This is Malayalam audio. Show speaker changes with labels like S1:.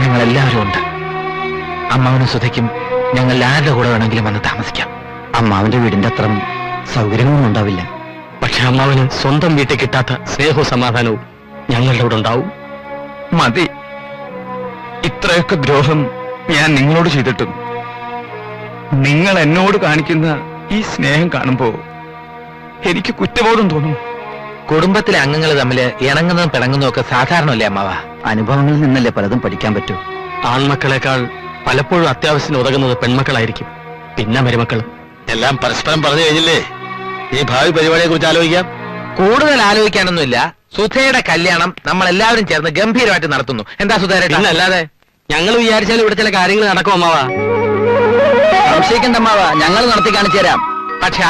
S1: ഞങ്ങൾ എല്ലാവരും ഉണ്ട്. അമ്മാവനും സുധയ്ക്കും ഞങ്ങൾ ആരുടെ കൂടെ വേണമെങ്കിലും വന്ന് താമസിക്കാം.
S2: അമ്മാവന്റെ വീടിന്റെ അത്ര സൗകര്യങ്ങളൊന്നും ഉണ്ടാവില്ല.
S1: പക്ഷെ അമ്മാവന് സ്വന്തം വീട്ടിൽ കിട്ടാത്ത സ്നേഹവും സമാധാനവും ഞങ്ങളുടെ കൂടെ ഉണ്ടാവും.
S3: മതി, ഇത്രയൊക്കെ ദ്രോഹം ഞാൻ നിങ്ങളോട് ചെയ്തിട്ടും നിങ്ങൾ എന്നോട് കാണിക്കുന്ന ഈ സ്നേഹം കാണുമ്പോ എനിക്ക് കുറ്റബോധം തോന്നും.
S1: കുടുംബത്തിലെ അംഗങ്ങൾ തമ്മിൽ ഇണങ്ങുന്നതും പിണങ്ങുന്നതും ഒക്കെ സാധാരണയല്ലേ അമ്മാവ?
S2: അനുഭവങ്ങളിൽ നിന്നല്ലേ പലതും പഠിക്കാൻ പറ്റൂ.
S1: ആൺമക്കളെക്കാൾ പലപ്പോഴും അത്യാവശ്യത്തിന് ഉതകുന്നത് പെൺമക്കളായിരിക്കും, പിന്നെ മരുമക്കളും.
S4: എല്ലാം പരസ്പരം പറഞ്ഞു കഴിഞ്ഞില്ലേ? ഈ ഭാവി പരിപാടിയെ കുറിച്ച് ആലോചിക്കാം.
S1: കൂടുതൽ ആലോചിക്കാനൊന്നുമില്ല. സുധയുടെ കല്യാണം നമ്മൾ എല്ലാവരും ചേർന്ന് ഗംഭീരമായിട്ട് നടത്തുന്നു. എന്താ സുധേരേട്ടാ?
S4: അല്ലാതെ
S1: ഞങ്ങൾ വിചാരിച്ചാലും ഇവിടെ ചില കാര്യങ്ങൾ നടക്കും അമ്മാവ.
S2: സംശയിക്കണ്ട അമ്മാവ, ഞങ്ങൾ നടത്തി കാണിച്ചു തരാം.
S1: പക്ഷെ